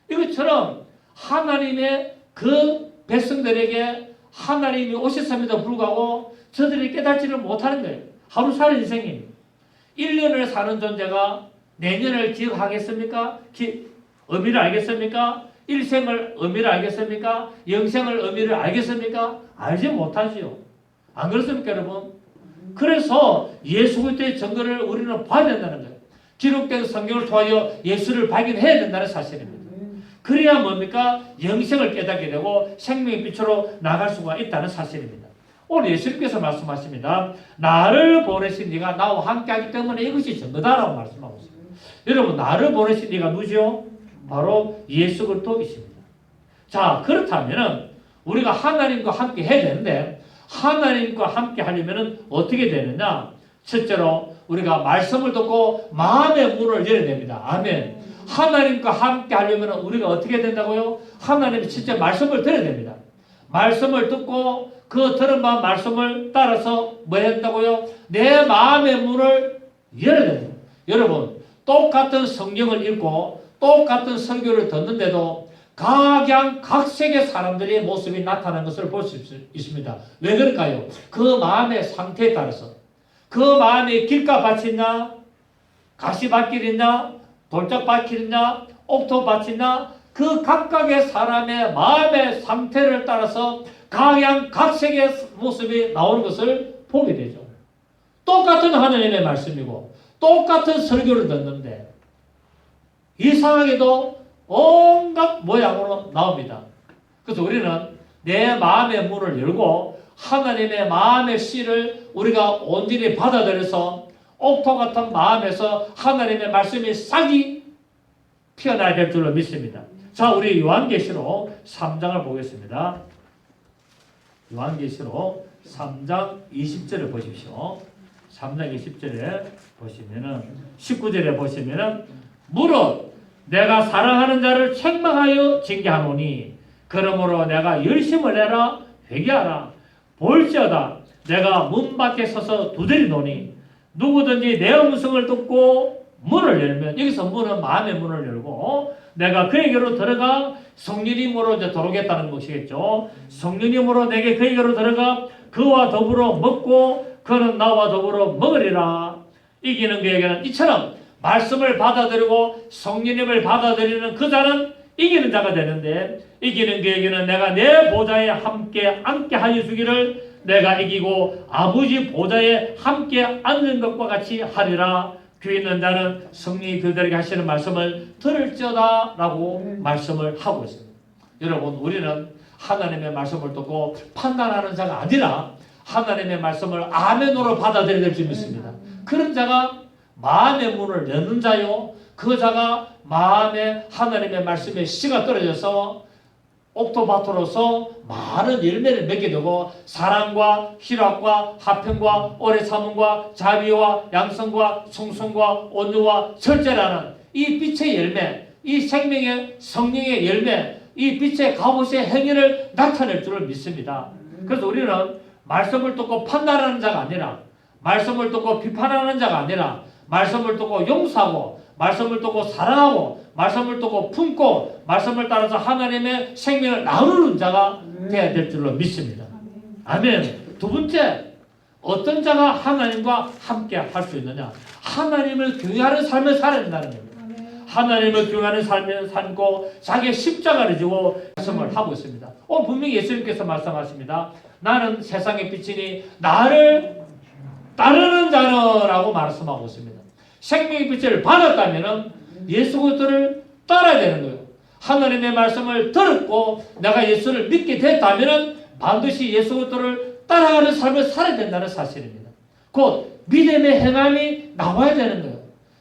Speaker 1: 이것처럼 하나님의 그 백성들에게 하나님이 오셨음에도 불구하고 저들이 깨닫지를 못하는 거예요. 하루살이 인생이 1년을 사는 존재가 내년을 기억하겠습니까? 의미를 알겠습니까? 일생을 의미를 알겠습니까? 영생을 의미를 알겠습니까? 알지 못하지요. 안 그렇습니까, 여러분? 그래서 예수 그리스도의 증거를 우리는 봐야 된다는 거예요. 기록된 성경을 통하여 예수를 발견해야 된다는 사실입니다. 그래야 뭡니까? 영생을 깨닫게 되고 생명의 빛으로 나갈 수가 있다는 사실입니다. 오늘 예수님께서 말씀하십니다. 나를 보내신 네가 나와 함께하기 때문에 이것이 증거다라고 말씀하고 있습니다. 여러분 나를 보내신 네가 누구죠? 바로 예수 그리스도이십니다. 자, 그렇다면 우리가 하나님과 함께 해야 되는데 하나님과 함께 하려면 어떻게 되느냐? 첫째로 우리가 말씀을 듣고 마음의 문을 열어야 됩니다. 아멘. 하나님과 함께 하려면 우리가 어떻게 된다고요? 하나님의 진짜 말씀을 들어야 됩니다. 말씀을 듣고 그 들은 말씀을 따라서 뭐 한다고요? 내 마음의 문을 열어야 됩니다. 여러분, 똑같은 성경을 읽고 똑같은 설교를 듣는데도 각양각색의 사람들의 모습이 나타나는 것을 볼 수 있습니다. 왜 그럴까요? 그 마음의 상태에 따라서 그 마음에 길가밭이 있나? 가시밭길이 있나? 돌짝밭길이 있나? 옥토밭이 있나? 그 각각의 사람의 마음의 상태를 따라서 각양각색의 모습이 나오는 것을 보게 되죠. 똑같은 하나님의 말씀이고 똑같은 설교를 듣는데 이상하게도 온갖 모양으로 나옵니다. 그래서 우리는 내 마음의 문을 열고 하나님의 마음의 씨를 우리가 온전히 받아들여서 옥토 같은 마음에서 하나님의 말씀이 싹이 피어나야 될 줄로 믿습니다. 자, 우리 요한계시록 3장을 보겠습니다. 요한계시록 3장 20절을 보십시오. 3장 20절에 보시면은 19절에 보시면은 무릇 내가 사랑하는 자를 책망하여 징계하노니 그러므로 내가 열심을 내라 회개하라 볼지어다 내가 문 밖에 서서 두드리노니 누구든지 내 음성을 듣고 문을 열면 여기서 문은 마음의 문을 열고 내가 그에게로 들어가 성령님으로 이제 들어오겠다는 것이겠죠. 성령님으로 내게 그에게로 들어가 그와 더불어 먹고 그는 나와 더불어 먹으리라. 이기는 그에게는 이처럼 말씀을 받아들이고 성령님을 받아들이는 그 자는 이기는 자가 되는데 이기는 그에게는 내가 내 보좌에 함께 앉게 하여 주기를 내가 이기고 아버지 보좌에 함께 앉는 것과 같이 하리라. 귀 있는 자는 성령이 그들에게 하시는 말씀을 들을지어다 라고 말씀을 하고 있습니다. 여러분, 우리는 하나님의 말씀을 듣고 판단하는 자가 아니라 하나님의 말씀을 아멘으로 받아들여야 될 줄 믿습니다. 그런 자가 마음의 문을 여는 자요. 그 자가 마음에 하나님의 말씀에 씨가 떨어져서 옥토밭으로서 많은 열매를 맺게 되고 사랑과 희락과 화평과 오래 참음과 자비와 양성과 충성과 온유와 절제라는 이 빛의 열매, 이 생명의 성령의 열매, 이 빛의 갑옷의 행위를 나타낼 줄을 믿습니다. 그래서 우리는 말씀을 듣고 판단하는 자가 아니라 말씀을 듣고 비판하는 자가 아니라 말씀을 듣고 용서하고 말씀을 듣고 사랑하고 말씀을 듣고 품고 말씀을 따라서 하나님의 생명을 나누는 자가 되어야 될 줄로 믿습니다. 아멘. 두 번째, 어떤 자가 하나님과 함께 할 수 있느냐? 하나님을 경외하는 삶을 살아야 된다는 겁니다. 하나님을 경외하는 삶을 살고 자기의 십자가를 지고 말씀을 하고 있습니다. 분명히 예수님께서 말씀하십니다. 나는 세상의 빛이니 나를 따르는 자는 라고 말씀하고 있습니다. 생명의 빛을 받았다면 예수 그리스도를 따라야 되는 거예요. 하나님의 말씀을 들었고 내가 예수를 믿게 됐다면 반드시 예수 그리스도를 따라가는 삶을 살아야 된다는 사실입니다. 곧 믿음의 행함이 나와야 되는 거예요.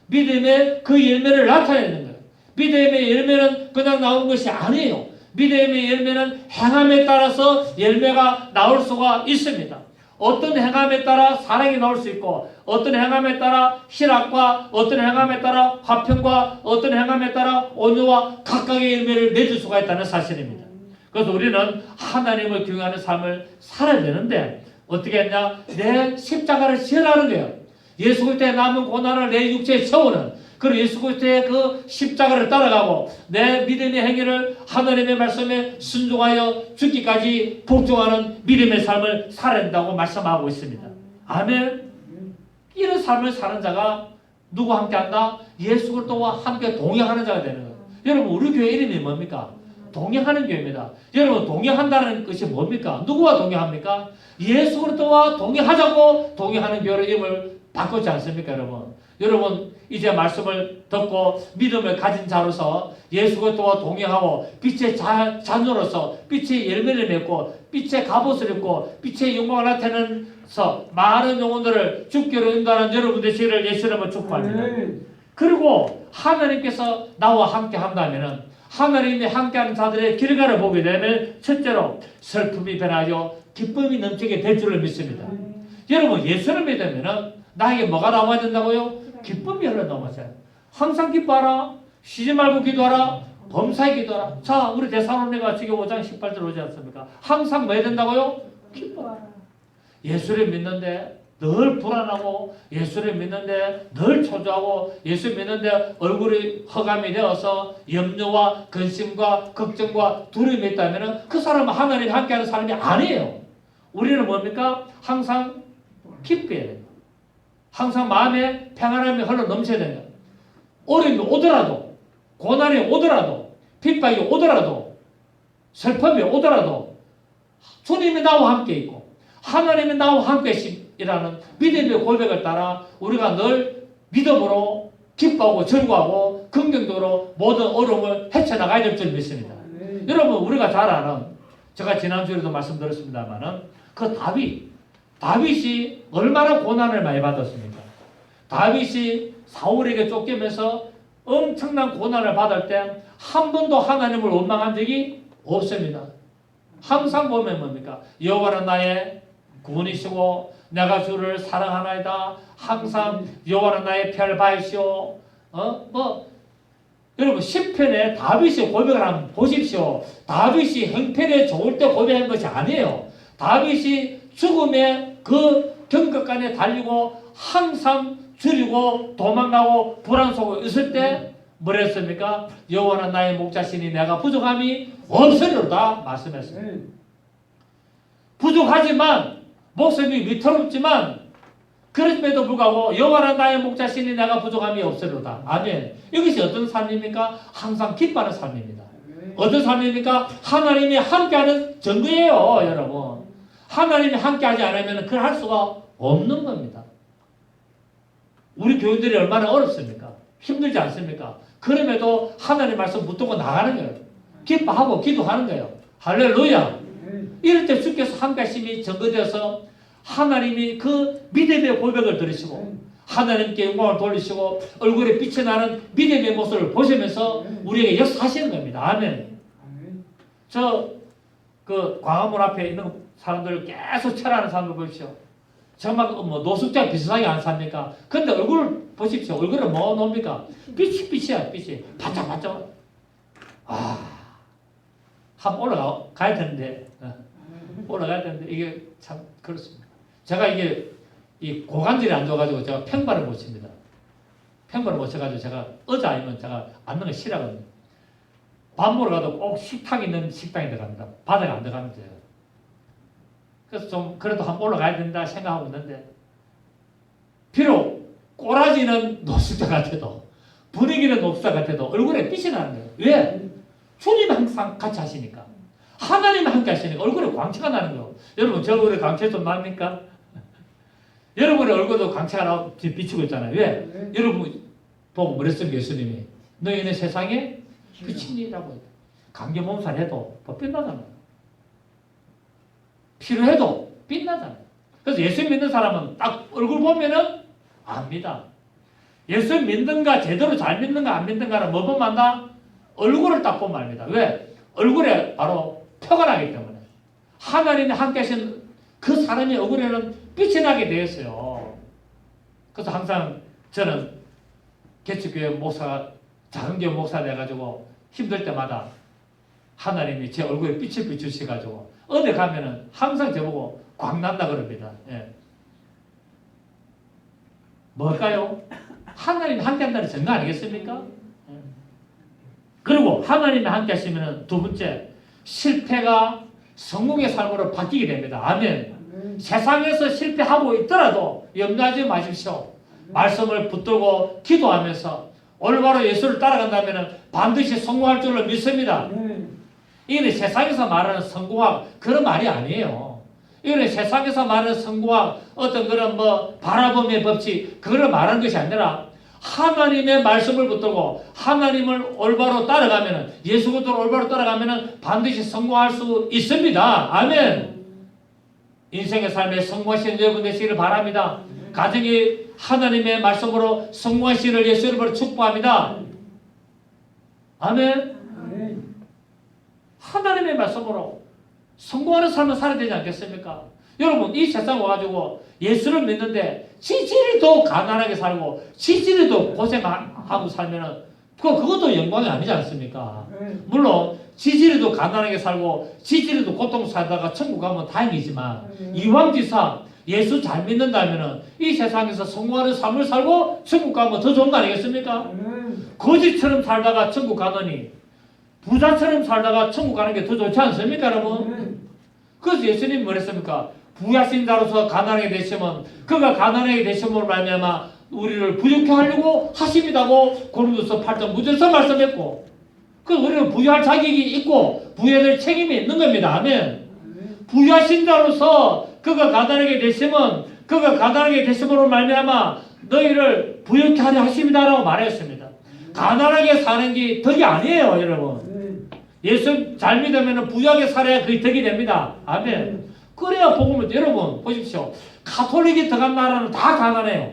Speaker 1: 믿음의 그 열매를 나타내는 거예요. 믿음의 열매는 그냥 나온 것이 아니에요. 믿음의 열매는 행함에 따라서 열매가 나올 수가 있습니다. 어떤 행함에 따라 사랑이 나올 수 있고 어떤 행함에 따라 희락과 어떤 행함에 따라 화평과 어떤 행함에 따라 온유와 각각의 열매를 맺을 수가 있다는 사실입니다. 그래서 우리는 하나님을 경외하는 삶을 살아야 되는데 어떻게 했냐? 내 십자가를 지으라는 거예요. 예수 그리스도의 남은 고난을 내 육체에 채우는 그리고 예수 그리스도의 그 십자가를 따라가고 내 믿음의 행위를 하나님의 말씀에 순종하여 죽기까지 복종하는 믿음의 삶을 살아야 된다고 말씀하고 있습니다. 아멘. 이런 삶을 사는 자가 누구와 함께 한다? 예수 그리스도와 함께 동행하는 자가 되는 거예요. 여러분, 우리 교회 이름이 뭡니까? 동행하는 교회입니다. 여러분, 동행한다는 것이 뭡니까? 누구와 동행합니까? 예수 그리스도와 동행하자고 동행하는 교회로 이름을 바꿨지 않습니까, 여러분? 여러분, 이제 말씀을 듣고 믿음을 가진 자로서 예수 그리스도와 동행하고 빛의 자녀로서 빛의 열매를 맺고 빛의 갑옷을 입고 빛의 영광을 나타내면서 많은 영혼들을 주께로 인도하는 여러분 되시기를 예수 이름으로 축복합니다. 그리고 하나님께서 나와 함께 한다면은 하나님이 함께하는 자들의 결과를 보게 되면 첫째로 슬픔이 변하여 기쁨이 넘치게 될 줄을 믿습니다. 여러분 예수를 믿으면 나에게 뭐가 남아야 된다고요? 기쁨이 흘러넘어져요. 항상 기뻐하라. 쉬지 말고 기도하라. 범사에 기도하라. 자, 우리 데살로니가 지금 5장 18절 오지 않습니까? 항상 뭐 해야 된다고요? 기뻐하라. 예수를 믿는데 늘 불안하고 예수를 믿는데 늘 초조하고 예수 믿는데 얼굴이 흑암이 되어서 염려와 근심과 걱정과 두려움이 있다면 그 사람은 하나님이 함께하는 사람이 아니에요. 우리는 뭡니까? 항상 기뻐해야 돼요. 항상 마음에 평안함이 흘러 넘쳐야 된다. 어려움이 오더라도 고난이 오더라도 핍박이 오더라도 슬픔이 오더라도 주님이 나와 함께 있고 하나님이 나와 함께 이라는 믿음의 고백을 따라 우리가 늘 믿음으로 기뻐하고 즐거워하고 긍정적으로 모든 어려움을 헤쳐나가야 될 줄 믿습니다. 여러분 우리가 잘 아는 제가 지난주에도 말씀드렸습니다마는 그 다윗이 얼마나 고난을 많이 받았습니까? 다윗이 사울에게 쫓기면서 엄청난 고난을 받을 때 한 번도 하나님을 원망한 적이 없습니다. 항상 보면 뭡니까? 여호와는 나의 구원이시고 내가 주를 사랑하나이다. 항상 여호와는 나의 별 바이시오. 여러분 시편에 다윗이 고백을 한번 보십시오. 다윗이 형편에 좋을 때 고백한 것이 아니에요. 다윗이 죽음의 그 경각간에 달리고 항상 줄이고 도망가고 불안 속에 있을 때 뭐라 했습니까? 여호와는 나의 목자시니 내가 부족함이 없으리로다 말씀했습니다. 부족하지만 목숨이 위태롭지만 그럼에도 불구하고 여호와는 나의 목자시니 내가 부족함이 없으리로다. 아멘. 이것이 어떤 삶입니까? 항상 기뻐하는 삶입니다. 어떤 삶입니까? 하나님이 함께하는 증거예요, 여러분. 하나님이 함께하지 않으면 그걸 할 수가 없는 겁니다. 우리 교인들이 얼마나 어렵습니까? 힘들지 않습니까? 그럼에도 하나님 말씀 붙들고 나가는 거예요. 기뻐하고 기도하는 거예요. 할렐루야. 이럴 때 주께서 함께하심이 증거되어서 하나님이 그 믿음의 고백을 들으시고 하나님께 영광을 돌리시고 얼굴에 빛이 나는 믿음의 모습을 보시면서 우리에게 역사하시는 겁니다. 아멘. 그 광화문 앞에 있는 사람들 계속 철하는 사람들 보십시오. 정말 뭐 노숙자 비슷하게 안 삽니까? 근데 얼굴 보십시오. 얼굴은 뭐 놉니까? 빛이야, 빛이. 반짝반짝. 한번 올라가야 되는데, 올라가야 되는데, 이게 참 그렇습니다. 제가 이게, 이 고관절이 안 좋아가지고 제가 평발을 못 칩니다. 평발을 못 쳐가지고 제가 어제 아니면 제가 앉는 거 싫어하거든요. 밥 먹으러 가도 꼭 식탁 있는 식당에 들어갑니다. 바닥에 안 들어가면 돼요. 그래서 좀 그래도 한번 올라가야 된다 생각하고 있는데 비록 꼬라지는 노숙자 같아도 분위기는 노숙자 같아도 얼굴에 빛이 나는 거예요. 왜? 주님 항상 같이 하시니까 하나님 함께 하시니까 얼굴에 광채가 나는 거예요. 여러분 저 얼굴에 광채 좀 납니까? 여러분의 얼굴도 광채가 나고 비치고 있잖아요. 왜? 여러분 보고 그랬어요. 예수님이 너희는 세상에 빛이니라고 해요. 감기 몸살 해도 빛나잖아요. 필요해도 빛나잖아요. 그래서 예수 믿는 사람은 딱 얼굴 보면은 압니다. 예수 믿는가 제대로 잘 믿는가 안 믿는가는 뭐 보면 안다? 얼굴을 딱 보면 압니다. 왜? 얼굴에 바로 표가 나기 때문에 하나님이 함께 하신 그 사람의 얼굴에는 빛이 나게 되었어요. 그래서 항상 저는 개척교회 목사가 작은 교회 목사 돼가지고 힘들 때마다 하나님이 제 얼굴에 빛을 비추셔가지고 어디 가면은 항상 저보고 광난다 그럽니다. 예. 뭘까요? 하나님이 함께 한다는 증거 아니겠습니까? 예. 그리고 하나님이 함께 하시면 두 번째, 실패가 성공의 삶으로 바뀌게 됩니다. 아멘. 세상에서 실패하고 있더라도 염려하지 마십시오. 말씀을 붙들고 기도하면서 올바로 예수를 따라간다면 반드시 성공할 줄로 믿습니다. 이거는 세상에서 말하는 성공학 그런 말이 아니에요. 이거는 세상에서 말하는 성공학 어떤 그런 뭐 바라봄의 법칙 그걸 말하는 것이 아니라 하나님의 말씀을 붙들고 하나님을 올바로 따라가면은 예수 그리스도를 올바로 따라가면은 반드시 성공할 수 있습니다. 아멘. 인생의 삶에 성공하시는 여러분 되시기를 바랍니다. 가정이 하나님의 말씀으로 성공하시기를 예수 이름으로 축복합니다. 아멘. 하나님의 말씀으로 성공하는 삶을 살아야 되지 않겠습니까? 여러분 이 세상 와가지고 예수를 믿는데 지질이도 가난하게 살고 지질이도 고생하고 살면은 그것도 영광이 아니지 않습니까? 물론 지질이도 가난하게 살고 지질이도 고통 살다가 천국 가면 다행이지만 이왕지상 예수 잘 믿는다면은 이 세상에서 성공하는 삶을 살고 천국 가면 더 좋은 거 아니겠습니까? 거지처럼 살다가 천국 가더니 부자처럼 살다가 천국 가는 게 더 좋지 않습니까, 여러분? 그래서 예수님이 뭐랬습니까? 부하신 자로서 가난하게 되시면 그가 가난하게 되심으로 말미암아 우리를 부유케 하려고 하심이라고 고린도서 8장 9절에서 말씀했고, 그래서 우리는 부유할 자격이 있고 부유해야 될 책임이 있는 겁니다. 아멘. 부유하신 자로서 그가 가난하게 되시면 그가 가난하게 되심으로 말미암아 너희를 부유케 하려 하심이다라고 말했습니다. 가난하게 사는 게 덕이 아니에요, 여러분. 예수 잘 믿으면 부유하게 살아야 그게 덕이 됩니다. 아멘. 그래야 복음을, 여러분 보십시오. 가톨릭이 들어간 나라는 다 가난해요.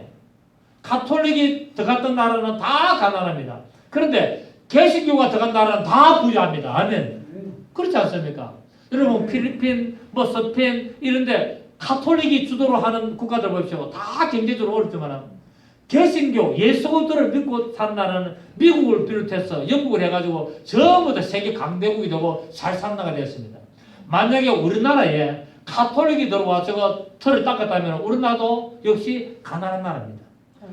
Speaker 1: 가톨릭이 들어갔던 나라는 다 가난합니다. 그런데 개신교가 들어간 나라는 다 부유합니다. 아멘. 그렇지 않습니까? 여러분 필리핀, 스페인 이런데 가톨릭이 주도로 하는 국가들 보십시오. 다 경제적으로 어렵지만 개신교, 예수들을 믿고 산 나라는 미국을 비롯해서 영국을 해가지고 전부 다 세계 강대국이 되고 잘 사는 나라가 되었습니다. 만약에 우리나라에 가톨릭이 들어와 저거 틀을 닦았다면 우리나라도 역시 가난한 나라입니다.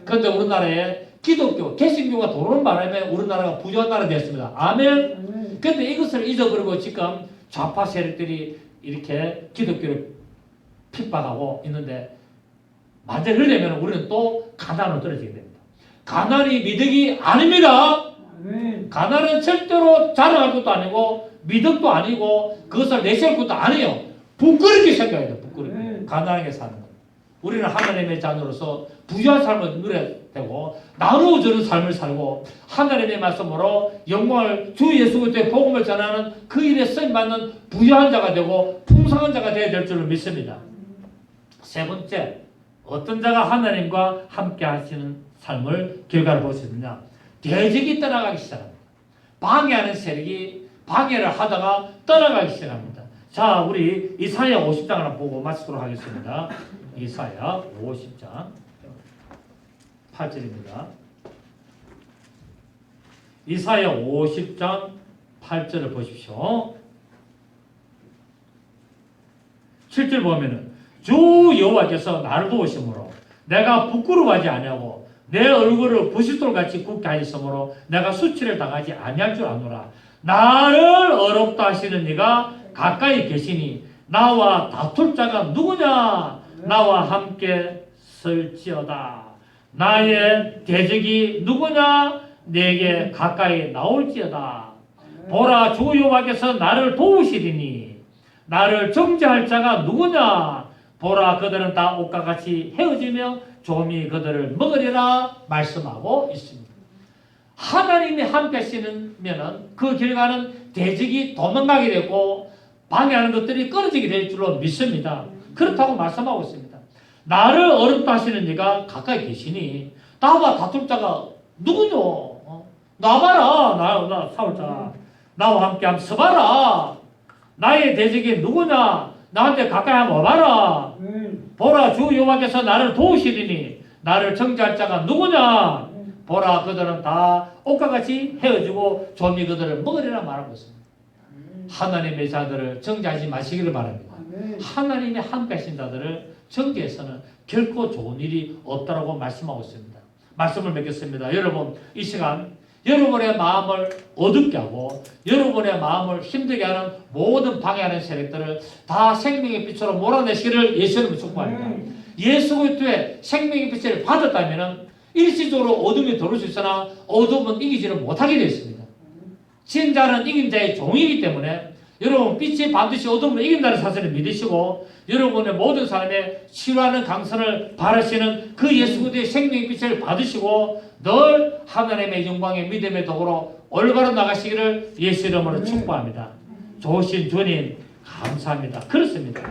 Speaker 1: 그런데 우리나라에 기독교, 개신교가 들어오는 바람에 우리나라가 부유한 나라가 되었습니다. 아멘. 그런데 이것을 잊어버리고 지금 좌파 세력들이 이렇게 기독교를 핍박하고 있는데 만약 그러려면 우리는 또 가난으로 떨어지게 됩니다. 가난이 미덕이 아닙니다. 가난은 절대로 자랑할 것도 아니고 미덕도 아니고 그것을 내세울 것도 아니에요. 부끄럽게 생각해야 돼요. 부끄럽게. 가난하게 사는 거예요. 우리는 하나님의 자녀로서 부유한 삶을 누려야 되고 나누어주는 삶을 살고 하나님의 말씀으로 영광을 주 예수 그리스도의 복음을 전하는 그 일에 쓰임받는 부유한 자가 되고 풍성한 자가 되어야 될 줄을 믿습니다. 세 번째, 어떤 자가 하나님과 함께 하시는 삶을 결과를 볼 수 있느냐? 대적이 떠나가기 시작합니다. 방해하는 세력이 방해를 하다가 떠나가기 시작합니다. 자, 우리 이사야 50장을 한번 보고 마치도록 하겠습니다. 이사야 50장 8절입니다. 이사야 50장 8절을 보십시오. 7절 보면은 주 여호와께서 나를 도우심으로 내가 부끄러워하지 아니하고 내 얼굴을 부싯돌같이 굳게 하셨으므로 내가 수치를 당하지 아니할 줄 아노라. 나를 어렵다 하시는 이가 가까이 계시니 나와 다툴 자가 누구냐? 나와 함께 설지어다. 나의 대적이 누구냐? 내게 가까이 나올지어다. 보라, 주 여호와께서 나를 도우시리니 나를 정죄할 자가 누구냐? 보라, 그들은 다 옷과 같이 헤어지며 조미 그들을 먹으리라 말씀하고 있습니다. 하나님이 함께 하시면은 그 결과는 대적이 도망가게 되고 방해하는 것들이 끊어지게 될 줄로 믿습니다. 그렇다고 말씀하고 있습니다. 나를 어렵다 하시는 이가 가까이 계시니 나와 다툴 자가 누구뇨? 나봐라. 나 사울자. 나와 함께 한번 서봐라. 나의 대적이 누구냐? 나한테 가까이 한번 와봐라. 보라, 주 여호와께서 나를 도우시리니 나를 정죄할 자가 누구냐? 보라, 그들은 다 옷과 같이 헤어지고 조미 그들을 먹으리라 말하고 있습니다. 하나님의 자들을 정죄하지 마시기를 바랍니다. 하나님이 함께 하신 자들을 정죄해서는 결코 좋은 일이 없다라고 말씀하고 있습니다. 말씀을 맺겠습니다. 여러분, 이 시간 여러분의 마음을 어둡게 하고 여러분의 마음을 힘들게 하는 모든 방해하는 세력들을 다 생명의 빛으로 몰아내시기를 예수님을 축복합니다. 예수 그리스도의 생명의 빛을 받았다면 일시적으로 어둠이 들어올 수 있으나 어둠은 이기지를 못하게 되어 있습니다. 진자는 이긴 자의 종이기 때문에 여러분 빛이 반드시 어둠을 이긴다는 사실을 믿으시고 여러분의 모든 삶에 치유하는 강선을 바라시는 그 예수 그리스도의 생명의 빛을 받으시고 늘 하나님의 영광의 믿음의 도구로 올바로 나가시기를 예수 이름으로 축복합니다. 좋으신 주님 감사합니다. 그렇습니다.